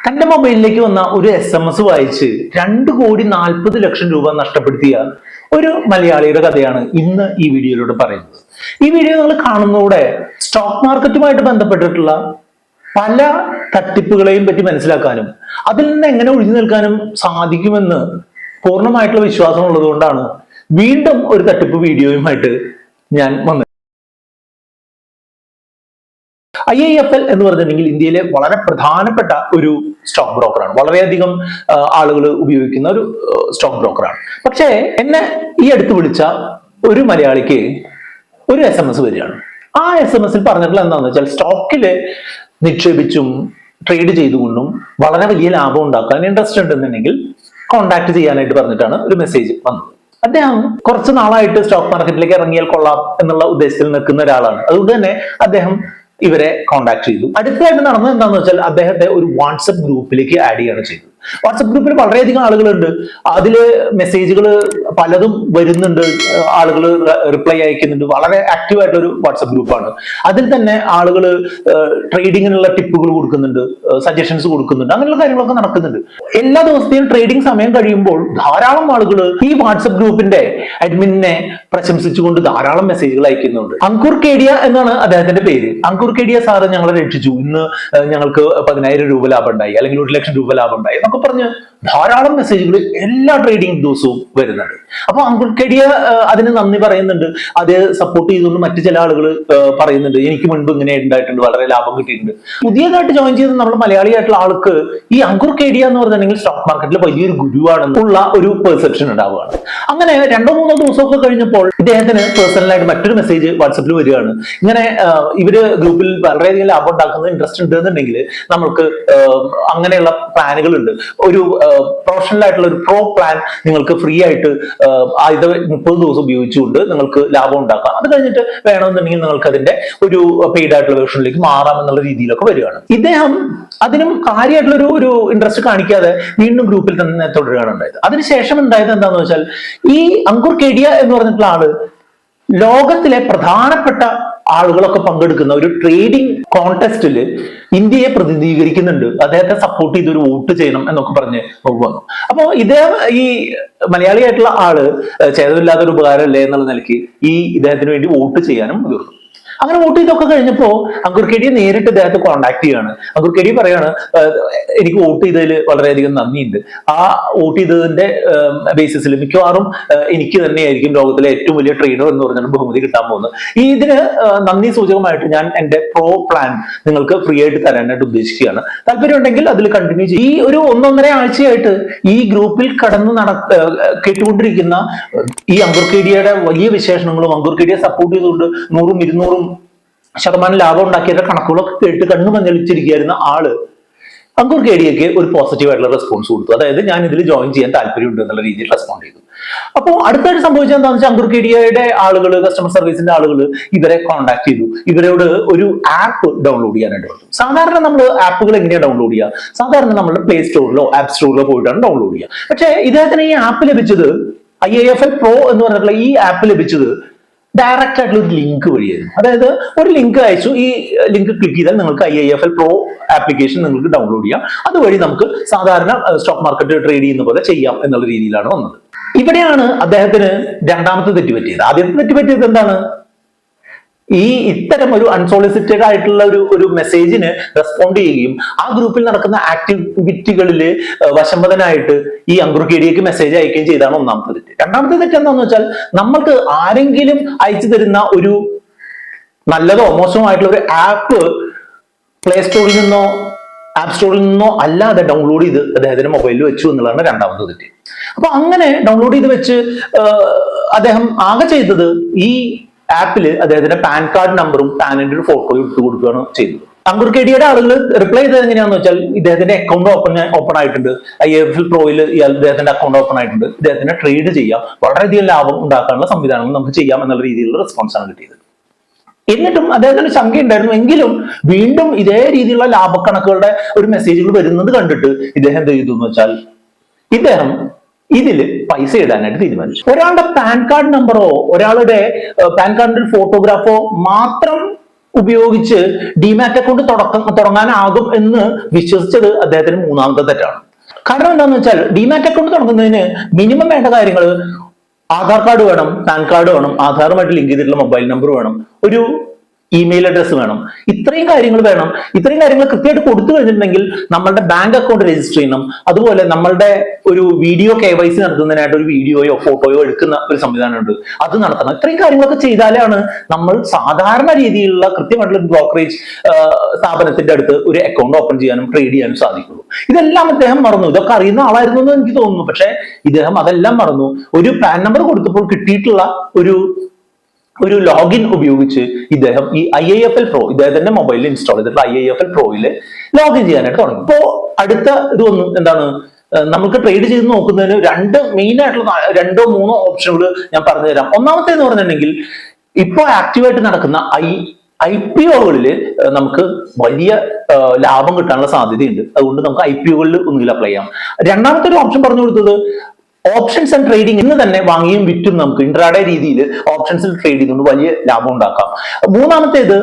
തന്റെ മൊബൈലിലേക്ക് വന്ന ഒരു SMS വായിച്ച് 2,40,00,000 രൂപ നഷ്ടപ്പെടുത്തിയ ഒരു മലയാളിയുടെ കഥയാണ് ഇന്ന് ഈ വീഡിയോയിലൂടെ പറയുന്നത്. ഈ വീഡിയോ നിങ്ങൾ കാണുന്നതോടെ സ്റ്റോക്ക് മാർക്കറ്റുമായിട്ട് ബന്ധപ്പെട്ടിട്ടുള്ള പല തട്ടിപ്പുകളെയും പറ്റി മനസ്സിലാക്കാനും അതിൽ നിന്ന് എങ്ങനെ ഒഴിഞ്ഞു നിൽക്കാനും സാധിക്കുമെന്ന് പൂർണ്ണമായിട്ടുള്ള വിശ്വാസം ഉള്ളതുകൊണ്ടാണ് വീണ്ടും ഒരു തട്ടിപ്പ് വീഡിയോയുമായിട്ട് ഞാൻ വന്നത്. IIFL എന്ന് പറഞ്ഞിട്ടുണ്ടെങ്കിൽ ഇന്ത്യയിലെ വളരെ പ്രധാനപ്പെട്ട ഒരു സ്റ്റോക്ക് ബ്രോക്കറാണ്. വളരെയധികം ആളുകൾ ഉപയോഗിക്കുന്ന ഒരു സ്റ്റോക്ക് ബ്രോക്കറാണ്. പക്ഷേ എന്നെ ഈ അടുത്ത് വിളിച്ച ഒരു മലയാളിക്ക് ഒരു SMS വരികയാണ്. ആ SMS പറഞ്ഞിട്ടുള്ള എന്താണെന്ന് വെച്ചാൽ സ്റ്റോക്കില് നിക്ഷേപിച്ചും ട്രേഡ് ചെയ്തുകൊണ്ടും വളരെ വലിയ ലാഭം ഉണ്ടാക്കാൻ ഇൻട്രസ്റ്റ് ഉണ്ടെന്നുണ്ടെങ്കിൽ കോൺടാക്ട് ചെയ്യാനായിട്ട് പറഞ്ഞിട്ടാണ് ഒരു മെസ്സേജ് വന്നത്. അദ്ദേഹം കുറച്ച് നാളായിട്ട് സ്റ്റോക്ക് മാർക്കറ്റിലേക്ക് ഇറങ്ങിയാൽ കൊള്ളാം എന്നുള്ള ഉദ്ദേശത്തിൽ നിൽക്കുന്ന ഒരാളാണ്. അതുകൊണ്ട് തന്നെ അദ്ദേഹം ഇവരെ കോൺടാക്ട് ചെയ്തു. അടുത്തായിട്ട് നടന്നത് എന്താണെന്ന് വെച്ചാൽ അദ്ദേഹത്തെ ഒരു വാട്സപ്പ് ഗ്രൂപ്പിലേക്ക് ആഡ് ചെയ്യുകയാണ് ചെയ്തത്. വാട്സപ്പ് ഗ്രൂപ്പിൽ വളരെയധികം ആളുകളുണ്ട്. അതില് മെസ്സേജുകൾ പലതും വരുന്നുണ്ട്, ആളുകൾ റിപ്ലൈ അയക്കുന്നുണ്ട്. വളരെ ആക്റ്റീവ് ആയിട്ടുള്ള ഒരു വാട്സപ്പ് ഗ്രൂപ്പാണ്. അതിൽ തന്നെ ആളുകൾ ട്രേഡിങ്ങിനുള്ള ടിപ്പുകൾ കൊടുക്കുന്നുണ്ട്, സജഷൻസ് കൊടുക്കുന്നുണ്ട്, അങ്ങനെയുള്ള കാര്യങ്ങളൊക്കെ നടക്കുന്നുണ്ട്. എല്ലാ ദിവസത്തെയും ട്രേഡിംഗ് സമയം കഴിയുമ്പോൾ ധാരാളം ആളുകൾ ഈ വാട്സപ്പ് ഗ്രൂപ്പിന്റെ അഡ്മിനെ പ്രശംസിച്ചുകൊണ്ട് ധാരാളം മെസ്സേജുകൾ അയക്കുന്നുണ്ട്. അങ്കുർ കേഡിയ എന്നാണ് അദ്ദേഹത്തിന്റെ പേര്. അങ്കുർ കേഡിയ സാറ് ഞങ്ങളെ രക്ഷിച്ചു, ഇന്ന് ഞങ്ങൾക്ക് 10,000 രൂപ ലാഭം ഉണ്ടായി, അല്ലെങ്കിൽ 1,00,000 രൂപ ലാഭം ഉണ്ടായി എന്നൊക്കെ പറഞ്ഞ് ധാരാളം മെസ്സേജുകൾ എല്ലാ ട്രേഡിംഗ് ദിവസവും വരുന്നുണ്ട്. അപ്പൊ അങ്കുർ കേഡിയ അതിന് നന്ദി പറയുന്നുണ്ട്. അത് സപ്പോർട്ട് ചെയ്തുകൊണ്ട് മറ്റു ചില ആളുകൾ പറയുന്നുണ്ട്, എനിക്ക് മുൻപ് ഇങ്ങനെ ഉണ്ടായിട്ടുണ്ട്, വളരെ ലാഭം കിട്ടിയിട്ടുണ്ട്. പുതിയതായിട്ട് ജോയിൻ ചെയ്ത് നമ്മുടെ മലയാളിയായിട്ടുള്ള ആൾക്ക് ഈ അങ്കുർ കേഡിയ എന്ന് പറഞ്ഞിട്ടുണ്ടെങ്കിൽ സ്റ്റോക്ക് മാർക്കറ്റിൽ വലിയൊരു ഗുരുവാണെന്നുള്ള ഒരു പെർസെപ്ഷൻ ഉണ്ടാവുകയാണ്. അങ്ങനെ 2-3 ദിവസമൊക്കെ കഴിഞ്ഞപ്പോൾ ഇദ്ദേഹത്തിന് പേഴ്സണലായിട്ട് മറ്റൊരു മെസ്സേജ് വാട്സപ്പിൽ വരികയാണ്. ഇങ്ങനെ ഇവര് ഗ്രൂപ്പിൽ വളരെയധികം ലാഭം ഉണ്ടാക്കുന്നത് ഇൻട്രസ്റ്റ് ഉണ്ട് എന്നുണ്ടെങ്കിൽ നമുക്ക് അങ്ങനെയുള്ള പ്ലാനുകൾ ഉണ്ട്. ഒരു പ്രൊഫഷണൽ ആയിട്ടുള്ള ഒരു പ്രോ പ്ലാൻ നിങ്ങൾക്ക് ഫ്രീ ആയിട്ട് ഇത് 30 ദിവസം ഉപയോഗിച്ചുകൊണ്ട് നിങ്ങൾക്ക് ലാഭം ഉണ്ടാക്കാം. അത് കഴിഞ്ഞിട്ട് വേണമെന്നുണ്ടെങ്കിൽ നിങ്ങൾക്ക് അതിന്റെ ഒരു പെയ്ഡ് ആയിട്ടുള്ള വേർഷനിലേക്ക് മാറാം എന്നുള്ള രീതിയിലൊക്കെ വരികയാണ്. ഇദ്ദേഹം അതിനും കാര്യമായിട്ടുള്ള ഒരു ഇൻട്രസ്റ്റ് കാണിക്കാതെ വീണ്ടും ഗ്രൂപ്പിൽ തന്നെ തുടരുകയാണ് ഉണ്ടായത്. അതിനുശേഷം ഉണ്ടായത് എന്താണെന്ന് വെച്ചാൽ ഈ അങ്കുർ കേഡിയ എന്ന് പറഞ്ഞിട്ടുള്ള ആള് ലോകത്തിലെ പ്രധാനപ്പെട്ട ആളുകളൊക്കെ പങ്കെടുക്കുന്ന ഒരു ട്രേഡിംഗ് കോൺടെസ്റ്റില് ഇന്ത്യയെ പ്രതിനിധീകരിക്കുന്നുണ്ട്, അദ്ദേഹത്തെ സപ്പോർട്ട് ചെയ്ത് ഒരു വോട്ട് ചെയ്യണം എന്നൊക്കെ പറഞ്ഞ് വന്നു. അപ്പോ ഇദ്ദേഹം ഈ മലയാളിയായിട്ടുള്ള ആള് ഛേദമില്ലാത്തൊരു ഉപകാരമല്ലേ എന്നുള്ള നിലയ്ക്ക് ഇദ്ദേഹത്തിന് വേണ്ടി വോട്ട് ചെയ്യാനും മുതിർന്നു. അങ്ങനെ വോട്ട് ചെയ്തൊക്കെ കഴിഞ്ഞപ്പോ അങ്കുർ കേഡിയ നേരിട്ട് ഇദ്ദേഹത്തെ കോൺടാക്ട് ചെയ്യാണ്. അങ്കുർ കേഡിയ പറയാണ്, എനിക്ക് വോട്ട് ചെയ്തതിൽ വളരെയധികം നന്ദിയുണ്ട്. ആ വോട്ട് ചെയ്തതിന്റെ ബേസിസിൽ മിക്കവാറും എനിക്ക് തന്നെയായിരിക്കും ലോകത്തിലെ ഏറ്റവും വലിയ ട്രേഡർ എന്ന് പറഞ്ഞാൽ ബഹുമതി കിട്ടാൻ പോകുന്നത്. ഇതിന് നന്ദി സൂചകമായിട്ട് ഞാൻ എന്റെ പ്രോ പ്ലാൻ നിങ്ങൾക്ക് ഫ്രീ ആയിട്ട് തരാനായിട്ട് ഉദ്ദേശിക്കുകയാണ്. താല്പര്യം ഉണ്ടെങ്കിൽ അതിൽ കണ്ടിന്യൂ ചെയ്യും. ഈ ഒരു 1-1.5 ആഴ്ചയായിട്ട് ഈ ഗ്രൂപ്പിൽ കടന്ന് കേട്ടുകൊണ്ടിരിക്കുന്ന ഈ അങ്കുർ കേഡിയയുടെ വലിയ വിശേഷണങ്ങളും അങ്കുർ കേഡിയ സപ്പോർട്ട് ചെയ്തുകൊണ്ട് 100-200% ലാഭം ഉണ്ടാക്കിയ കണക്കുകളൊക്കെ കേട്ട് കണ്ണു മഞ്ഞളിച്ചിരിക്കുന്ന ആള് അങ്കുർ കേഡിയക്ക് ഒരു പോസിറ്റീവ് ആയിട്ടുള്ള റെസ്പോൺസ് കൊടുത്തു. അതായത് ഞാൻ ഇതിൽ ജോയിൻ ചെയ്യാൻ താല്പര്യമുണ്ട് എന്നുള്ള രീതിയിൽ റെസ്പോണ്ട് ചെയ്തു. അപ്പോൾ അടുത്തായിട്ട് സംഭവിച്ചത് എന്താണെന്ന് വെച്ചാൽ അങ്കുർ കേഡിയയുടെ ആളുകൾ, കസ്റ്റമർ സർവീസിന്റെ ആളുകൾ ഇവരെ കോൺടാക്ട് ചെയ്തു. ഇവരോട് ഒരു ആപ്പ് ഡൗൺലോഡ് ചെയ്യാനായിട്ട് പറഞ്ഞു. സാധാരണ നമ്മൾ ആപ്പുകൾ എങ്ങനെയാണ് ഡൗൺലോഡ് ചെയ്യുക? സാധാരണ നമ്മൾ പ്ലേ സ്റ്റോറിലോ ആപ്പ് സ്റ്റോറിലോ പോയിട്ടാണ് ഡൗൺലോഡ് ചെയ്യുക. പക്ഷേ ഇദ്ദേഹത്തിന് ഈ ആപ്പ് ലഭിച്ചത്, IIFL Pro എന്ന് പറഞ്ഞിട്ടുള്ള ഈ ആപ്പ് ലഭിച്ചത് ഡയറക്റ്റ് ആയിട്ടുള്ള ഒരു ലിങ്ക് വഴിയായിരുന്നു. അതായത് ഒരു ലിങ്ക് അയച്ചു, ഈ ലിങ്ക് ക്ലിക്ക് ചെയ്താൽ നിങ്ങൾക്ക് IIFL Pro ആപ്ലിക്കേഷൻ നിങ്ങൾക്ക് ഡൗൺലോഡ് ചെയ്യാം. അതുവഴി നമുക്ക് സാധാരണ സ്റ്റോക്ക് മാർക്കറ്റ് ട്രേഡ് ചെയ്യുന്ന പോലെ ചെയ്യാം എന്നുള്ള രീതിയിലാണ് വന്നത്. ഇവിടെയാണ് അദ്ദേഹത്തിന് രണ്ടാമത്തെ തെറ്റുപറ്റിയത്. ആദ്യത്തെ തെറ്റുപറ്റിയത് എന്താണ്? ഇത്തരം ഒരു അൺസോളിസിറ്റഡ് ആയിട്ടുള്ള ഒരു മെസ്സേജിന് റെസ്പോണ്ട് ചെയ്യുകയും ആ ഗ്രൂപ്പിൽ നടക്കുന്ന ആക്ടിവിറ്റികളിൽ വശംവദനായിട്ട് ഈ അങ്കുർ കേഡിയക്ക് മെസ്സേജ് അയക്കുകയും ചെയ്താണ് ഒന്നാമത്തെ തെറ്റ്. രണ്ടാമത്തെ തെറ്റ് എന്താണെന്ന് വെച്ചാൽ നമ്മൾക്ക് ആരെങ്കിലും അയച്ചു തരുന്ന ഒരു നല്ലതോ മോശമോ ആയിട്ടുള്ള ഒരു ആപ്പ് പ്ലേ സ്റ്റോറിൽ നിന്നോ ആപ്പ് സ്റ്റോറിൽ നിന്നോ അല്ലാതെ ഡൗൺലോഡ് ചെയ്ത് അദ്ദേഹത്തിന്റെ മൊബൈലിൽ വെച്ചു എന്നുള്ളതാണ് രണ്ടാമത്തെ തെറ്റ്. അപ്പൊ അങ്ങനെ ഡൗൺലോഡ് ചെയ്ത് വെച്ച് അദ്ദേഹം ആകെ ചെയ്തത് ഈ ആപ്പിൽ അദ്ദേഹത്തിന്റെ പാൻ കാർഡ് നമ്പറും പാനിന്റെ ഒരു ഫോട്ടോയും ഇട്ട് കൊടുക്കുകയാണ് ചെയ്തത്. അങ്കുർ കേഡിയയുടെ ആളുകൾ റിപ്ലൈ ചെയ്തത് എങ്ങനെയാണെന്ന് വെച്ചാൽ ഇദ്ദേഹത്തിന്റെ അക്കൗണ്ട് ഓപ്പൺ ആയിട്ടുണ്ട്, IIFL Proയിൽ ഇദ്ദേഹത്തിന്റെ അക്കൗണ്ട് ഓപ്പൺ ആയിട്ടുണ്ട്, ഇദ്ദേഹത്തിന് ട്രേഡ് ചെയ്യാം, വളരെയധികം ലാഭം ഉണ്ടാക്കാനുള്ള സംവിധാനങ്ങൾ നമുക്ക് ചെയ്യാം എന്നുള്ള രീതിയിലുള്ള റെസ്പോൺസ് ആണ് കിട്ടിയത്. എന്നിട്ടും അദ്ദേഹത്തിന് ശങ്ക ഉണ്ടായിരുന്നു. എങ്കിലും വീണ്ടും ഇതേ രീതിയിലുള്ള ലാഭക്കണക്കുകളുടെ ഒരു മെസ്സേജുകൾ വരുന്നത് കണ്ടിട്ട് ഇദ്ദേഹം എന്ത് ചെയ്തു എന്ന് വെച്ചാൽ ഇദ്ദേഹം ഇതില് പൈസ ഇടാനായിട്ട് തീരുമാനിച്ചു. ഒരാളുടെ പാൻ കാർഡ് നമ്പറോ ഒരാളുടെ പാൻ കാർഡിന്റെ ഫോട്ടോഗ്രാഫോ മാത്രം ഉപയോഗിച്ച് ഡിമാറ്റ് അക്കൗണ്ട് തുടങ്ങാനാകും എന്ന് വിശ്വസിച്ചത് അദ്ദേഹത്തിന് മൂന്നാമത്തെ തെറ്റാണ്. കാരണം എന്താണെന്ന് വെച്ചാൽ ഡിമാറ്റ് അക്കൗണ്ട് തുടങ്ങുന്നതിന് മിനിമം വേണ്ട കാര്യങ്ങൾ ആധാർ കാർഡ് വേണം, പാൻ കാർഡ് വേണം, ആധാറുമായിട്ട് ലിങ്ക് ചെയ്തിട്ടുള്ള മൊബൈൽ നമ്പർ വേണം, ഒരു ഇമെയിൽ അഡ്രസ് വേണം. ഇത്രയും കാര്യങ്ങൾ വേണം. ഇത്രയും കാര്യങ്ങൾ കൃത്യമായിട്ട് കൊടുത്തു കഴിഞ്ഞിട്ടുണ്ടെങ്കിൽ നമ്മളുടെ ബാങ്ക് അക്കൗണ്ട് രജിസ്റ്റർ ചെയ്യണം. അതുപോലെ നമ്മളുടെ ഒരു വീഡിയോ KYC നടത്തുന്നതിനായിട്ട് ഒരു വീഡിയോയോ ഫോട്ടോയോ എടുക്കുന്ന ഒരു സംവിധാനമുണ്ട്, അത് നടത്തണം. ഇത്രയും കാര്യങ്ങളൊക്കെ ചെയ്താലാണ് നമ്മൾ സാധാരണ രീതിയിലുള്ള കൃത്യമായിട്ടുള്ള ബ്രോക്കറേജ് സ്ഥാപനത്തിന്റെ അടുത്ത് ഒരു അക്കൗണ്ട് ഓപ്പൺ ചെയ്യാനും ട്രേഡ് ചെയ്യാനും സാധിക്കുള്ളൂ. ഇതെല്ലാം അദ്ദേഹം മറന്നു. ഇതൊക്കെ അറിയുന്ന ആളായിരുന്നു എന്ന് എനിക്ക് തോന്നുന്നു. പക്ഷെ ഇദ്ദേഹം അതെല്ലാം മറന്നു. ഒരു പാൻ നമ്പർ കൊടുത്തപ്പോൾ കിട്ടിയിട്ടുള്ള ഒരു ലോഗിൻ ഉപയോഗിച്ച് ഇദ്ദേഹം ഈ IIFL Pro ഇദ്ദേഹത്തിന്റെ മൊബൈലിൽ ഇൻസ്റ്റാൾ ചെയ്തിട്ടുള്ള IIFL Proയിൽ ലോഗിൻ ചെയ്യാനായിട്ട് തുടങ്ങി. ഇപ്പോ അടുത്ത ഇതൊന്നും എന്താണ്, നമുക്ക് ട്രേഡ് ചെയ്ത് നോക്കുന്നതിന് മെയിൻ ആയിട്ടുള്ള 2-3 ഓപ്ഷനുകൾ ഞാൻ പറഞ്ഞു തരാം. ഒന്നാമത്തേന്ന് പറഞ്ഞിട്ടുണ്ടെങ്കിൽ ഇപ്പൊ ആക്റ്റീവായിട്ട് നടക്കുന്ന IPOകളിൽ നമുക്ക് വലിയ ലാഭം കിട്ടാനുള്ള സാധ്യതയുണ്ട്. അതുകൊണ്ട് നമുക്ക് IPOകളിൽ ഒന്നുകിൽ അപ്ലൈ ചെയ്യാം. രണ്ടാമത്തെ ഒരു ഓപ്ഷൻ പറഞ്ഞു കൊടുത്തത് ഓപ്ഷൻസ് ആൻഡ് ട്രേഡിംഗ് ഇന്ന് തന്നെ വാങ്ങിയും വിറ്റും നമുക്ക് ഇൻട്രാഡേ രീതിയിൽ ഓപ്ഷൻസിൽ ട്രേഡ് ചെയ്തുകൊണ്ട് വലിയ ലാഭം ഉണ്ടാക്കാം. മൂന്നാമത്തേത്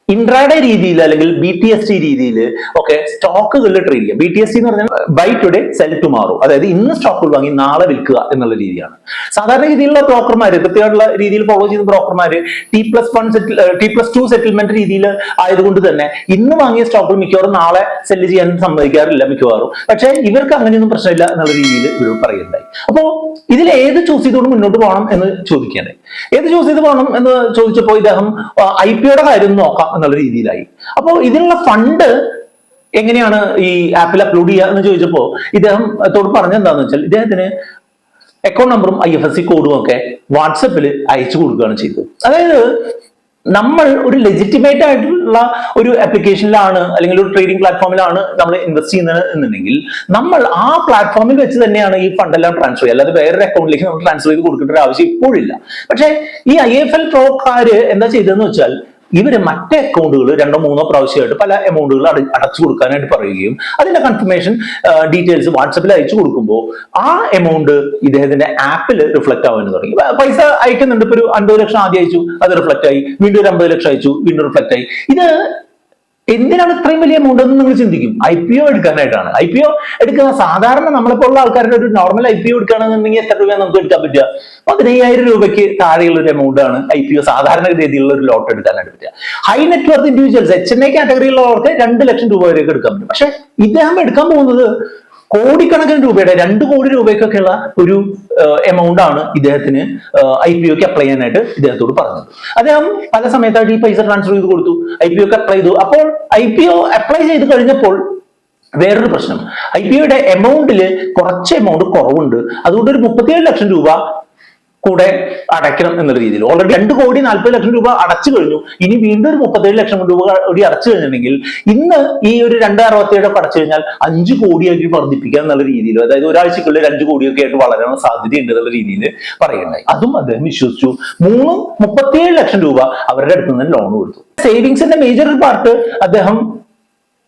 ഇൻട്രാഡേ രീതിയിൽ അല്ലെങ്കിൽ BTST രീതിയിൽ ഒക്കെ സ്റ്റോക്കുകളിൽ ട്രേഡ് ചെയ്യാം. BTST എന്ന് പറഞ്ഞാൽ ബൈ ടുഡേ സെൽ ടുമാറോ, അതായത് ഇന്ന് സ്റ്റോക്കുകൾ വാങ്ങി നാളെ വിൽക്കുക എന്നുള്ള രീതിയാണ്. സാധാരണ രീതിയിലുള്ള ബ്രോക്കർമാര്, കൃത്യമായിട്ടുള്ള രീതിയിൽ ഫോളോ ചെയ്യുന്ന ബ്രോക്കർമാര് T+2 സെറ്റിൽമെന്റ് രീതിയിൽ ആയതുകൊണ്ട് തന്നെ ഇന്ന് വാങ്ങിയ സ്റ്റോക്കുകൾ മിക്കവാറും നാളെ സെല്ല് ചെയ്യാൻ സമ്മതിക്കാറില്ല മിക്കവാറും. പക്ഷെ ഇവർക്ക് അങ്ങനെയൊന്നും പ്രശ്നമില്ല എന്നുള്ള രീതിയിൽ ഇവർ പറയുന്നുണ്ടായി. അപ്പോ ഇതിൽ ഏത് ചൂസ് ചെയ്തുകൊണ്ട് മുന്നോട്ട് പോകണം എന്ന് ചോദിക്കുകയാണ്. ഏത് ചൂസ് ചെയ്ത് പോകണം എന്ന് ചോദിച്ചപ്പോൾ ഇദ്ദേഹം IPOയുടെ കാര്യം നോക്കാം എന്നുള്ള രീതിയിലായി. അപ്പോൾ ഇതിനുള്ള ഫണ്ട് എങ്ങനെയാണ് ഈ ആപ്പിൽ അപ്ലോഡ് ചെയ്യുക എന്ന് ചോദിച്ചപ്പോൾ ഇദ്ദേഹത്തോട് പറഞ്ഞ എന്താന്ന് വെച്ചാൽ ഇദ്ദേഹത്തിന് അക്കൗണ്ട് നമ്പറും IFSC കോഡും ഒക്കെ വാട്സപ്പിൽ അയച്ചു കൊടുക്കുകയാണ് ചെയ്തത്. അതായത് നമ്മൾ ഒരു ലെജിറ്റിമേറ്റ് ആയിട്ടുള്ള ഒരു ആപ്ലിക്കേഷനിലാണ് അല്ലെങ്കിൽ ഒരു ട്രേഡിംഗ് പ്ലാറ്റ്ഫോമിലാണ് നമ്മൾ ഇൻവെസ്റ്റ് ചെയ്യുന്നത് എന്നുണ്ടെങ്കിൽ നമ്മൾ ആ പ്ലാറ്റ്ഫോമിൽ വെച്ച് തന്നെയാണ് ഈ ഫണ്ടെല്ലാം ട്രാൻസ്ഫർ ചെയ്യുക. അല്ലാതെ വേറൊരു അക്കൗണ്ടിലേക്ക് നമ്മൾ ട്രാൻസ്ഫർ ചെയ്ത് കൊടുക്കേണ്ട ഒരു ആവശ്യം ഇപ്പോഴില്ല. പക്ഷേ ഈ IIFL Proക്കാര് എന്താ ചെയ്തതെന്ന് വെച്ചാൽ ഇവര് മറ്റേ അക്കൗണ്ടുകൾ 2-3 പ്രാവശ്യമായിട്ട് പല എമൗണ്ടുകൾ അടച്ചു കൊടുക്കാനായിട്ട് പറയുകയും അതിന്റെ കൺഫർമേഷൻ ഡീറ്റെയിൽസ് വാട്സപ്പിൽ അയച്ചു കൊടുക്കുമ്പോൾ ആ എമൗണ്ട് ഇദ്ദേഹത്തിന്റെ ആപ്പിൽ റിഫ്ലക്ട് ആവാൻ തുടങ്ങി. പൈസ അയക്കുന്നുണ്ട്. ഇപ്പൊ ഒരു 50 ലക്ഷം ആദ്യം അയച്ചു, അത് റിഫ്ലക്ട് ആയി. വീണ്ടും ഒരു 50 ലക്ഷം അയച്ചു, വീണ്ടും റിഫ്ലക്ട് ആയി. ഇത് എന്തിനാണ് ഇത്രയും വലിയ എമൗണ്ട് എന്ന് നിങ്ങൾ ചിന്തിക്കും. IPO എടുക്കാനായിട്ടാണ്. IPO എടുക്കുന്ന സാധാരണ നമ്മളെപ്പോലുള്ള ആൾക്കാരുടെ ഒരു നോർമൽ IPO എടുക്കുകയാണെന്നുണ്ടെങ്കിൽ എത്ര രൂപയാണ് നമുക്ക് എടുക്കാൻ പറ്റുക? 15,000 രൂപയ്ക്ക് താഴെയുള്ള ഒരു എമൗണ്ട് ആണ് IPO സാധാരണ രീതിയിലുള്ള ഒരു ലോട്ട് എടുക്കാനായിട്ട് പറ്റുക. High net worth individuals HNI കാറ്റഗറിയിലുള്ളവർക്ക് 2 ലക്ഷം രൂപ വരെയൊക്കെ എടുക്കാൻ പറ്റും. പക്ഷെ ഇദ്ദേഹം എടുക്കാൻ പോകുന്നത് കോടിക്കണക്കിന് രൂപയുടെ 2 കോടി രൂപയ്ക്കൊക്കെയുള്ള ഒരു എമൗണ്ട് ആണ് ഇദ്ദേഹത്തിന് IPOക്ക് അപ്ലൈ ചെയ്യാനായിട്ട് ഇദ്ദേഹത്തോട് പറഞ്ഞത്. അദ്ദേഹം പല സമയത്തായിട്ട് ഈ പൈസ ട്രാൻസ്ഫർ ചെയ്ത് കൊടുത്തു, IPOക്ക് അപ്ലൈ ചെയ്തു. അപ്പോൾ IPO അപ്ലൈ ചെയ്ത് കഴിഞ്ഞപ്പോൾ വേറൊരു പ്രശ്നം, IPOയുടെ എമൗണ്ടിൽ കുറച്ച് എമൗണ്ട് കുറവുണ്ട്. അതുകൊണ്ട് ഒരു 37 ലക്ഷം രൂപ കൂടെ അടയ്ക്കണം എന്നുള്ള രീതിയിൽ ഓൾറെഡി 2,40,00,000 രൂപ അടച്ചു കഴിഞ്ഞു. ഇനി വീണ്ടും ഒരു 37 ലക്ഷം രൂപ കൂടി അടച്ചു കഴിഞ്ഞിട്ടുണ്ടെങ്കിൽ ഇന്ന് ഈ ഒരു 2,67 ഒക്കെ അടച്ചു കഴിഞ്ഞാൽ 5 കോടിയാക്കി വർദ്ധിപ്പിക്കുക എന്നുള്ള രീതിയിൽ, അതായത് ഒരാഴ്ചക്കുള്ളിൽ 2 കോടിയൊക്കെ ആയിട്ട് വളരാൻ സാധ്യതയുണ്ട് എന്നുള്ള രീതിയിൽ പറയുണ്ടായി. അതും അദ്ദേഹം വിശ്വസിച്ചു. 37 ലക്ഷം രൂപ അവരുടെ അടുത്ത് നിന്ന് ലോൺ കൊടുത്തു. സേവിങ്സിന്റെ മേജർ പാർട്ട് അദ്ദേഹം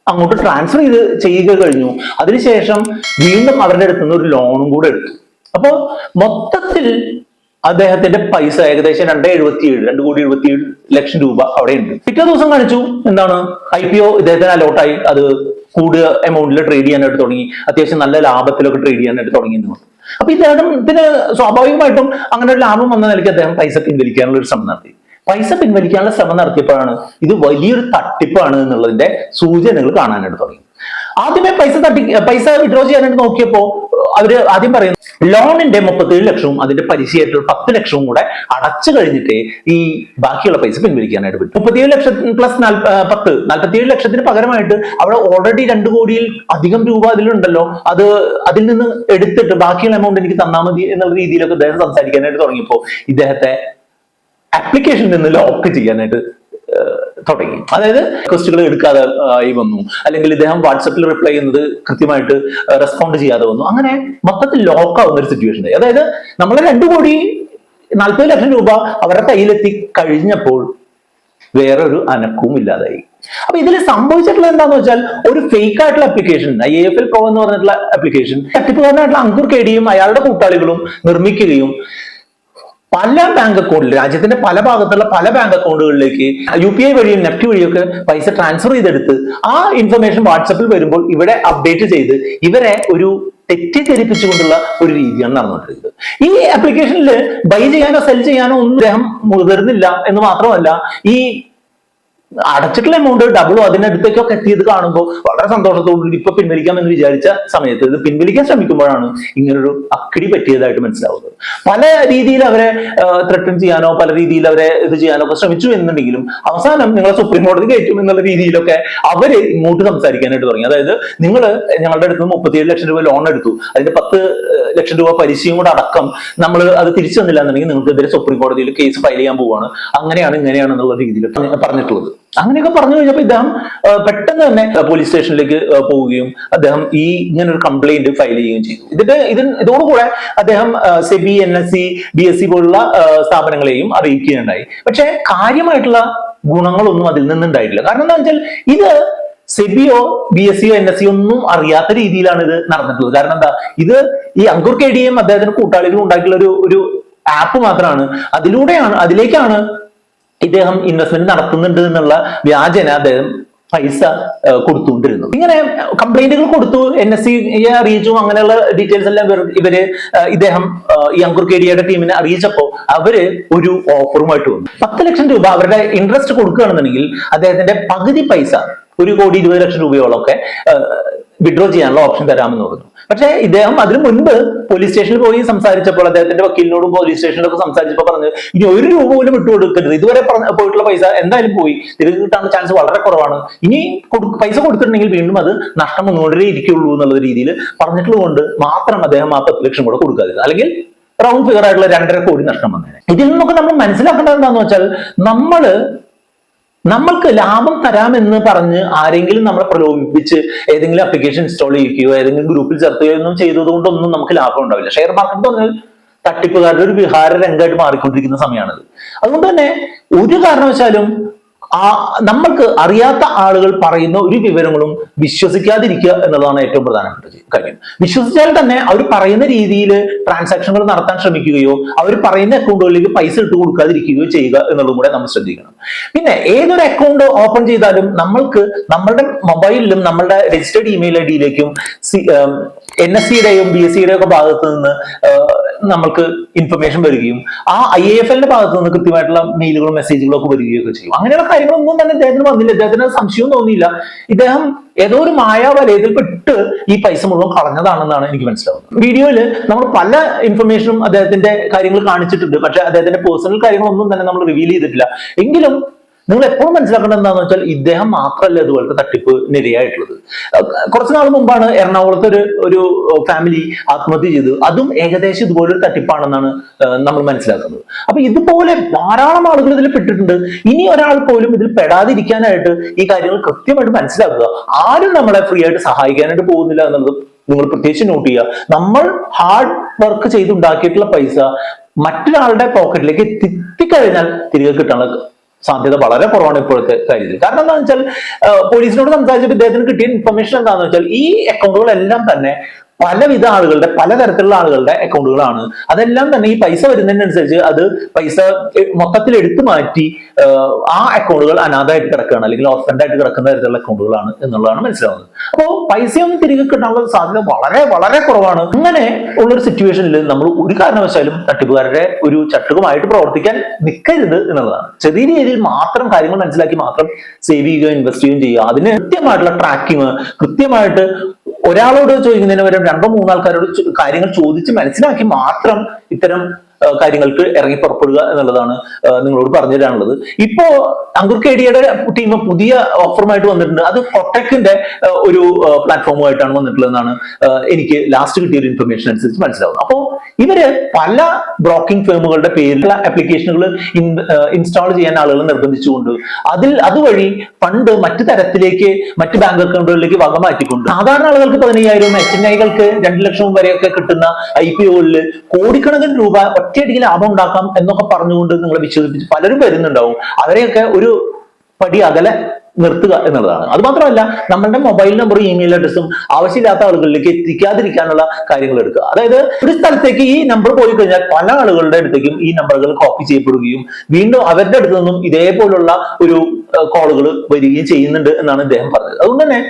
അങ്ങോട്ട് ട്രാൻസ്ഫർ ചെയ്യുക കഴിഞ്ഞു. അതിനുശേഷം വീണ്ടും അവരുടെ അടുത്ത് നിന്ന് ഒരു ലോണും കൂടെ എടുത്തു. അപ്പോ മൊത്തത്തിൽ അദ്ദേഹത്തിന്റെ പൈസ ഏകദേശം 2,77 രൂപ അവിടെ ഉണ്ട്. പിറ്റേ ദിവസം കാണിച്ചു എന്താണ്, IPO ഇദ്ദേഹത്തിന് അലോട്ടായി. അത് കൂടുതൽ എമൗണ്ടിൽ ട്രേഡ് ചെയ്യാനായിട്ട് തുടങ്ങി. അത്യാവശ്യം നല്ല ലാഭത്തിലൊക്കെ ട്രേഡ് ചെയ്യാനായിട്ട് തുടങ്ങിയിരുന്നു. അപ്പൊ ഇദ്ദേഹത്തിന് സ്വാഭാവികമായിട്ടും അങ്ങനെ ഒരു ലാഭം വന്ന നിലയ്ക്ക് അദ്ദേഹം പൈസ പിൻവലിക്കാനുള്ള ഒരു ശ്രമം നടത്തി. പൈസ പിൻവലിക്കാനുള്ള ശ്രമം നടത്തിയപ്പോഴാണ് ഇത് വലിയൊരു തട്ടിപ്പാണ് എന്നുള്ളതിന്റെ സൂചനകൾ കാണാനായിട്ട് തുടങ്ങി. ആദ്യമേ പൈസ വിഡ്രോ ചെയ്യാനായിട്ട് നോക്കിയപ്പോ അവര് ആദ്യം പറയുന്നത് ലോണിന്റെ 37 ലക്ഷവും അതിന്റെ പലിശയായിട്ടുള്ള 10 ലക്ഷവും കൂടെ അടച്ചു കഴിഞ്ഞിട്ടേ ഈ ബാക്കിയുള്ള പൈസ പിൻവലിക്കാനായിട്ട് പറ്റും. 37 ലക്ഷം പ്ലസ് 47 ലക്ഷത്തിന് പകരമായിട്ട് അവിടെ ഓൾറെഡി 2 കോടിയിൽ അധികം രൂപ അതിലുണ്ടല്ലോ, അതിൽ നിന്ന് എടുത്തിട്ട് ബാക്കിയുള്ള എമൗണ്ട് എനിക്ക് തന്നാൽ മതി എന്നുള്ള രീതിയിലൊക്കെ അദ്ദേഹം സംസാരിക്കാനായിട്ട് തുടങ്ങിയപ്പോൾ ഇദ്ദേഹത്തെ ആപ്ലിക്കേഷനിൽ നിന്ന് ലോക്ക് ചെയ്യാനായിട്ട് തുടങ്ങി. അതായത് റിക്വസ്റ്റുകൾ എടുക്കാതെ ആയി വന്നു, അല്ലെങ്കിൽ ഇദ്ദേഹം വാട്സപ്പിൽ റിപ്ലൈ ചെയ്യുന്നത് കൃത്യമായിട്ട് റെസ്പോണ്ട് ചെയ്യാതെ വന്നു. അങ്ങനെ മൊത്തത്തിൽ ലോക്ക് ആവുന്ന ഒരു സിറ്റുവേഷൻ ആയി. അതായത് നമ്മളെ 2,40,00,000 രൂപ അവരുടെ കയ്യിലെത്തി കഴിഞ്ഞപ്പോൾ വേറൊരു അനക്കവും ഇല്ലാതായി. അപ്പൊ ഇതിൽ സംഭവിച്ചിട്ടുള്ളത് എന്താന്ന് വെച്ചാൽ ഒരു ഫേക്ക് ആയിട്ടുള്ള ആപ്ലിക്കേഷൻ IIFL Pro എന്ന് പറഞ്ഞിട്ടുള്ള ആപ്ലിക്കേഷൻ തട്ടിപ്പുകാരനായിട്ടുള്ള അങ്കുർ KDയും അയാളുടെ കൂട്ടാളികളും നിർമ്മിക്കുകയും പല ബാങ്ക് അക്കൗണ്ടിൽ രാജ്യത്തിന്റെ പല ഭാഗത്തുള്ള പല ബാങ്ക് അക്കൗണ്ടുകളിലേക്ക് UPI വഴിയും നെഫ്റ്റ് വഴിയൊക്കെ പൈസ ട്രാൻസ്ഫർ ചെയ്തെടുത്ത് ആ ഇൻഫർമേഷൻ വാട്സപ്പിൽ വരുമ്പോൾ ഇവിടെ അപ്ഡേറ്റ് ചെയ്ത് ഇവരെ ഒരു തെറ്റിദ്ധരിപ്പിച്ചുകൊണ്ടുള്ള ഒരു രീതിയാണ് നടന്നുകൊണ്ടിരിക്കുന്നത്. ഈ ആപ്ലിക്കേഷനിൽ ബൈ ചെയ്യാനോ സെൽ ചെയ്യാനോ ഒന്നും അദ്ദേഹം മുതിർന്നില്ല എന്ന് മാത്രമല്ല, ഈ അടച്ചിട്ടുള്ള എമൗണ്ട് ഡബിളോ അതിനടുത്തേക്കൊക്കെ എത്തിയത് കാണുമ്പോൾ വളരെ സന്തോഷത്തോടുകൂടി ഇപ്പൊ പിൻവലിക്കാം എന്ന് വിചാരിച്ച സമയത്ത് ഇത് പിൻവലിക്കാൻ ശ്രമിക്കുമ്പോഴാണ് ഇങ്ങനൊരു അക്കിടി പറ്റിയതായിട്ട് മനസ്സിലാവുന്നത്. പല രീതിയിൽ അവരെ ത്രെട്ടൻ ചെയ്യാനോ പല രീതിയിൽ അവരെ ഇത് ചെയ്യാനോ ഒക്കെ ശ്രമിച്ചു എന്നുണ്ടെങ്കിലും അവസാനം നിങ്ങളെ സുപ്രീം കോടതി കയറ്റും എന്നുള്ള രീതിയിലൊക്കെ അവര് ഇങ്ങോട്ട് സംസാരിക്കാനായിട്ട് തുടങ്ങി. അതായത് നിങ്ങൾ ഞങ്ങളുടെ അടുത്ത് 37 ലക്ഷം രൂപ ലോൺ എടുത്തു, അതിന്റെ 10 ലക്ഷം രൂപ പലിശയും കൂടെ അടക്കം നമ്മൾ അത് തിരിച്ചു തന്നില്ല എന്നുണ്ടെങ്കിൽ നിങ്ങൾക്കെതിരെ സുപ്രീം കോടതിയിൽ കേസ് ഫയൽ ചെയ്യാൻ പോവുകയാണ്, അങ്ങനെയാണ് ഇങ്ങനെയാണ് എന്നുള്ള രീതിയിൽ പറഞ്ഞിട്ടുള്ളത്. അങ്ങനെയൊക്കെ പറഞ്ഞു കഴിഞ്ഞപ്പോൾ ഇദ്ദേഹം പെട്ടെന്ന് തന്നെ പോലീസ് സ്റ്റേഷനിലേക്ക് പോവുകയും അദ്ദേഹം ഇങ്ങനെ ഒരു കംപ്ലൈന്റ് ഫയൽ ചെയ്യുകയും ചെയ്തു. ഇതോടുകൂടെ അദ്ദേഹം സെബി, NSE, BSE പോലുള്ള സ്ഥാപനങ്ങളെയും അറിയിക്കുകയുണ്ടായി. പക്ഷെ കാര്യമായിട്ടുള്ള ഗുണങ്ങളൊന്നും അതിൽ നിന്നുണ്ടായിട്ടില്ല. കാരണം എന്താ വെച്ചാൽ ഇത് സെബിയോ BSEയോ NSEയോ ഒന്നും അറിയാത്ത രീതിയിലാണ് ഇത് നടന്നിട്ടുള്ളത്. കാരണം എന്താ, ഇത് ഈ അങ്കുർ KDയും അദ്ദേഹത്തിന്റെ കൂട്ടാളികളും ഉണ്ടാക്കിയുള്ള ഒരു ആപ്പ് മാത്രമാണ്. അതിലേക്കാണ് ഇദ്ദേഹം ഇൻവെസ്റ്റ്മെന്റ് നടത്തുന്നുണ്ട് എന്നുള്ള വ്യാജന അദ്ദേഹം പൈസ കൊടുത്തുകൊണ്ടിരുന്നു. ഇങ്ങനെ കംപ്ലൈന്റുകൾ കൊടുത്തു, NSEയെ അറിയിച്ചു, അങ്ങനെയുള്ള ഡീറ്റെയിൽസ് എല്ലാം ഇദ്ദേഹം ഈ അങ്കുർ KDയുടെ ടീമിനെ അറിയിച്ചപ്പോൾ അവര് ഒരു ഓഫറുമായിട്ട് വന്നു. 10 ലക്ഷം രൂപ അവരുടെ ഇൻട്രസ്റ്റ് കൊടുക്കുകയാണെന്നുണ്ടെങ്കിൽ അദ്ദേഹത്തിന്റെ പകുതി പൈസ 1,20,00,000 രൂപയോളമൊക്കെ വിഡ്രോ ചെയ്യാനുള്ള ഓപ്ഷൻ തരാമെന്ന് പറഞ്ഞു. പക്ഷേ ഇദ്ദേഹം അതിനു മുൻപ് പോലീസ് സ്റ്റേഷനിൽ പോയി സംസാരിച്ചപ്പോൾ അദ്ദേഹത്തിന്റെ വക്കീലിനോടും പോലീസ് സ്റ്റേഷനിലൊക്കെ സംസാരിച്ചപ്പോൾ പറഞ്ഞു, ഇനി 1 രൂപ പോലും വിട്ടുകൊടുക്കരുത്, ഇതുവരെ പോയിട്ടുള്ള പൈസ എന്തായാലും പോയി, തിരികെ കിട്ടാനുള്ള ചാൻസ് വളരെ കുറവാണ്, ഇനി പൈസ കൊടുത്തിട്ടുണ്ടെങ്കിൽ വീണ്ടും അത് നഷ്ടം വന്നുകൊണ്ടേ ഇരിക്കുള്ളൂ എന്നുള്ള രീതിയിൽ പറഞ്ഞിട്ടുള്ളത് കൊണ്ട് മാത്രം അദ്ദേഹം ആ 10 ലക്ഷം കൂടെ കൊടുക്കാതിരുന്നു. അല്ലെങ്കിൽ റൗണ്ട് ഫിഗർ ആയിട്ടുള്ള 2.5 കോടി നഷ്ടം വന്നേനെ. ഇതിൽ നിന്നൊക്കെ നമ്മൾ മനസ്സിലാക്കേണ്ടത് എന്താണെന്ന് വെച്ചാൽ, നമ്മൾക്ക് ലാഭം തരാമെന്ന് പറഞ്ഞ് ആരെങ്കിലും നമ്മളെ പ്രലോഭിപ്പിച്ച് ഏതെങ്കിലും ആപ്ലിക്കേഷൻ ഇൻസ്റ്റാൾ ചെയ്യുകയോ ഏതെങ്കിലും ഗ്രൂപ്പിൽ ചേർത്തുകയോ ഒന്നും ചെയ്തതുകൊണ്ടൊന്നും നമുക്ക് ലാഭം ഉണ്ടാവില്ല. ഷെയർ മാർക്കറ്റ് പറഞ്ഞാൽ തട്ടിപ്പുകാരുടെ ഒരു വിഹാര രംഗമായിട്ട് മാറിക്കൊണ്ടിരിക്കുന്ന സമയമാണിത്. അതുകൊണ്ട് തന്നെ ഒരു കാരണവശാലും നമ്മൾക്ക് അറിയാത്ത ആളുകൾ പറയുന്ന ഒരു വിവരങ്ങളും വിശ്വസിക്കാതിരിക്കുക എന്നുള്ളതാണ് ഏറ്റവും പ്രധാനപ്പെട്ട കാര്യം. വിശ്വസിച്ചാൽ തന്നെ അവർ പറയുന്ന രീതിയിൽ ട്രാൻസാക്ഷനുകൾ നടത്താൻ ശ്രമിക്കുകയോ അവർ പറയുന്ന അക്കൗണ്ടുകളിലേക്ക് പൈസ ഇട്ട് കൊടുക്കാതിരിക്കുകയോ ചെയ്യുക എന്നുള്ളതും കൂടെ നമ്മൾ ശ്രദ്ധിക്കണം. പിന്നെ ഏതൊരു അക്കൗണ്ട് ഓപ്പൺ ചെയ്താലും നമ്മൾക്ക് നമ്മളുടെ മൊബൈലിലും നമ്മളുടെ രജിസ്റ്റേർഡ് ഇമെയിൽ IDയിലേക്കും NSEയുടെയും BSEയുടെയും ഒക്കെ ഭാഗത്ത് നിന്ന് നമ്മൾക്ക് ഇൻഫർമേഷൻ വരികയും ആ IAFLന്റെ ഭാഗത്ത് നിന്ന് കൃത്യമായിട്ടുള്ള മെയിലുകളും മെസ്സേജുകളും ഒക്കെ വരികയൊക്കെ ചെയ്യും. അങ്ങനെയുള്ള കാര്യങ്ങളൊന്നും തന്നെ ഇദ്ദേഹത്തിന് വന്നില്ല. ഇദ്ദേഹത്തിന് സംശയവും തോന്നിയില്ല. ഇദ്ദേഹം ഏതോ ഒരു മായാവലയത്തിൽ പെട്ട് ഈ പൈസ മുഴുവൻ കളഞ്ഞതാണെന്നാണ് എനിക്ക് മനസ്സിലാവുന്നത്. വീഡിയോയിൽ നമ്മൾ പല ഇൻഫർമേഷനും അദ്ദേഹത്തിന്റെ കാര്യങ്ങൾ കാണിച്ചിട്ടുണ്ട്. പക്ഷെ അദ്ദേഹത്തിന്റെ പേഴ്സണൽ കാര്യങ്ങളൊന്നും തന്നെ നമ്മൾ റിവീൽ ചെയ്തിട്ടില്ല. എങ്കിലും നിങ്ങൾ എപ്പോഴും മനസ്സിലാക്കേണ്ടത് എന്താണെന്ന് വെച്ചാൽ ഇദ്ദേഹം മാത്രമല്ല ഇതുപോലത്തെ തട്ടിപ്പ് നിരയായിട്ടുള്ളത്. കുറച്ചു നാൾ മുമ്പാണ് എറണാകുളത്ത് ഒരു ഫാമിലി ആത്മഹത്യ ചെയ്തു. അതും ഏകദേശം ഇതുപോലൊരു തട്ടിപ്പാണെന്നാണ് നമ്മൾ മനസ്സിലാക്കുന്നത്. അപ്പൊ ഇതുപോലെ ധാരാളം ആളുകൾ ഇതിൽ പെട്ടിട്ടുണ്ട്. ഇനി ഒരാൾ പോലും ഇതിൽ പെടാതിരിക്കാനായിട്ട് ഈ കാര്യങ്ങൾ കൃത്യമായിട്ട് മനസ്സിലാക്കുക. ആരും നമ്മളെ ഫ്രീ ആയിട്ട് സഹായിക്കാനായിട്ട് പോകുന്നില്ല എന്നുള്ളത് നിങ്ങൾ പ്രത്യേകിച്ച് നോട്ട് ചെയ്യുക. നമ്മൾ ഹാർഡ് വർക്ക് ചെയ്തുണ്ടാക്കിയിട്ടുള്ള പൈസ മറ്റൊരാളുടെ പോക്കറ്റിലേക്ക് എത്തിക്കഴിഞ്ഞാൽ തിരികെ കിട്ടാനുള്ള സാധ്യത വളരെ കുറവാണ് ഇപ്പോഴത്തെ കാര്യത്തിൽ. കാരണം എന്താണെന്ന് വെച്ചാൽ പോലീസിനോട് സംസാരിച്ചപ്പോൾ ഇദ്ദേഹത്തിന് കിട്ടിയ ഇൻഫർമേഷൻ എന്താണെന്ന് വെച്ചാൽ ഈ അക്കൗണ്ടുകളെല്ലാം തന്നെ പലവിധ ആളുകളുടെ പലതരത്തിലുള്ള ആളുകളുടെ അക്കൗണ്ടുകളാണ്. അതെല്ലാം തന്നെ ഈ പൈസ വരുന്നതിനനുസരിച്ച് അത് പൈസ മൊത്തത്തിൽ എടുത്തു മാറ്റി ആ അക്കൗണ്ടുകൾ അനാഥമായിട്ട് കിടക്കുകയാണ് അല്ലെങ്കിൽ ഓഫൻഡ് ആയിട്ട് കിടക്കുന്ന തരത്തിലുള്ള അക്കൗണ്ടുകളാണ് എന്നുള്ളതാണ് മനസ്സിലാവുന്നത്. അപ്പോൾ പൈസയൊന്നും തിരികെ കിട്ടാനുള്ള സാധ്യത വളരെ വളരെ കുറവാണ്. അങ്ങനെ ഉള്ളൊരു സിറ്റുവേഷനിൽ നമ്മൾ ഒരു കാരണവശാലും തട്ടിപ്പുകാരുടെ ഒരു ചട്ടുകമായിട്ട് പ്രവർത്തിക്കാൻ നിൽക്കരുത് എന്നുള്ളതാണ്. ചെറിയ രീതിയിൽ മാത്രം കാര്യങ്ങൾ മനസ്സിലാക്കി മാത്രം സേവ് ചെയ്യുകയോ ഇൻവെസ്റ്റ് ചെയ്യുകയും ചെയ്യുക. അതിന് കൃത്യമായിട്ടുള്ള ട്രാക്കിങ്, കൃത്യമായിട്ട് ഒരാളോട് ചോദിക്കുന്നതിന് പകരം 2-3 ആൾക്കാരോട് കാര്യങ്ങൾ ചോദിച്ച് മനസ്സിലാക്കി മാത്രം ഇത്തരം കാര്യങ്ങൾക്ക് ഇറങ്ങി പുറപ്പെടുക എന്നുള്ളതാണ് നിങ്ങളോട് പറഞ്ഞു തരാനുള്ളത്. ഇപ്പോ അങ്കുർ KDയുടെ ടീം പുതിയ ഓഫറുമായിട്ട് വന്നിട്ടുണ്ട്. അത് കൊട്ടക്കിന്റെ ഒരു പ്ലാറ്റ്ഫോമുമായിട്ടാണ് വന്നിട്ടുള്ളതെന്നാണ് എനിക്ക് ലാസ്റ്റ് കിട്ടിയ ഒരു ഇൻഫർമേഷൻ അനുസരിച്ച് മനസ്സിലാവുന്നത്. അപ്പോൾ ഇവര് പല ബ്രോക്കിംഗ് ഫേമുകളുടെ പേരിലുള്ള ആപ്ലിക്കേഷനുകൾ ഇൻസ്റ്റാൾ ചെയ്യാൻ ആളുകൾ നിർബന്ധിച്ചുകൊണ്ട് അതുവഴി ഫണ്ട് മറ്റു തരത്തിലേക്ക് മറ്റ് ബാങ്ക് അക്കൗണ്ടുകളിലേക്ക് വക മാറ്റിക്കൊണ്ട് സാധാരണ ആളുകൾക്ക് 15,000, HNIകൾക്ക് 2 ലക്ഷം വരെയൊക്കെ കിട്ടുന്ന IPOകളിൽ കോടിക്കണക്കിന് രൂപ ഒറ്റയടിക്ക് ലാഭം ഉണ്ടാക്കാം എന്നൊക്കെ പറഞ്ഞുകൊണ്ട് നിങ്ങളെ വിശ്വസിപ്പിച്ച് പലരും വരുന്നുണ്ടാവും. അവരെയൊക്കെ ഒരു പടി അകലെ നിർത്തുക എന്നുള്ളതാണ്. അത് മാത്രമല്ല, നമ്മളുടെ മൊബൈൽ നമ്പറും ഇമെയിൽ അഡ്രസ്സും ആവശ്യമില്ലാത്ത ആളുകളിലേക്ക് എത്തിക്കാതിരിക്കാനുള്ള കാര്യങ്ങൾ എടുക്കുക. അതായത് ഒരു സ്ഥലത്തേക്ക് ഈ നമ്പർ പോയി കഴിഞ്ഞാൽ പല ആളുകളുടെ അടുത്തേക്കും ഈ നമ്പറുകൾ കോപ്പി ചെയ്യപ്പെടുകയും വീണ്ടും അവരുടെ അടുത്ത് നിന്നും ഇതേപോലുള്ള ഒരു കോളുകൾ വരികയും ചെയ്യുന്നുണ്ട് എന്നാണ് ഇദ്ദേഹം പറഞ്ഞത്. അതുകൊണ്ട് തന്നെ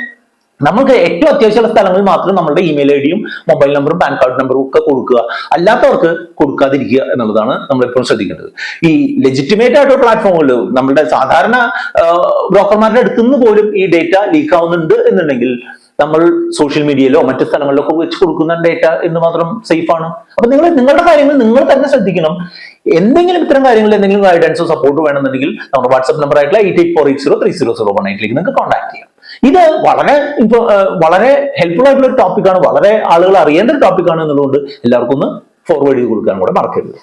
നമുക്ക് ഏറ്റവും അത്യാവശ്യമുള്ള സ്ഥലങ്ങളിൽ മാത്രം നമ്മുടെ ഇമെയിൽ ഐ ഡിയും മൊബൈൽ നമ്പറും പാൻ കാർഡ് നമ്പറും ഒക്കെ കൊടുക്കുക, അല്ലാത്തവർക്ക് കൊടുക്കാതിരിക്കുക എന്നുള്ളതാണ് നമ്മൾ എപ്പോഴും ശ്രദ്ധിക്കേണ്ടത്. ഈ ലെജിറ്റിമേറ്റ് ആയിട്ടുള്ള പ്ലാറ്റ്ഫോമുകളിൽ നമ്മുടെ സാധാരണ ബ്രോക്കർമാരുടെ അടുത്തു നിന്ന് പോലും ഈ ഡേറ്റ ലീക്ക് ആവുന്നുണ്ട് എന്നുണ്ടെങ്കിൽ നമ്മൾ സോഷ്യൽ മീഡിയയിലോ മറ്റു സ്ഥലങ്ങളിലൊക്കെ വെച്ച് കൊടുക്കുന്ന ഡേറ്റ എന്ന് മാത്രം സേഫ് ആണ്. അപ്പൊ നിങ്ങളുടെ കാര്യങ്ങൾ നിങ്ങൾ തന്നെ ശ്രദ്ധിക്കണം. എന്തെങ്കിലും ഇത്തരം കാര്യങ്ങളിൽ എന്തെങ്കിലും ഗൈഡൻസോ സപ്പോർട്ടോ വേണമെന്നുണ്ടെങ്കിൽ നമ്മുടെ വാട്സ്ആപ്പ് നമ്പർ ആയിട്ടുള്ള 8848030018 നിങ്ങൾക്ക് കോൺടാക്ട് ചെയ്യാം. ഇത് വളരെ ഹെൽപ്ഫുൾ ആയിട്ടുള്ള ഒരു ടോപ്പിക്കാണ്, വളരെ ആളുകൾ അറിയേണ്ട ഒരു ടോപ്പിക്കാണ് എന്നുള്ളതുകൊണ്ട് എല്ലാവർക്കും ഒന്ന് ഫോർവേഡ് ചെയ്ത് കൊടുക്കാൻ കൂടെ മറക്കരുത്.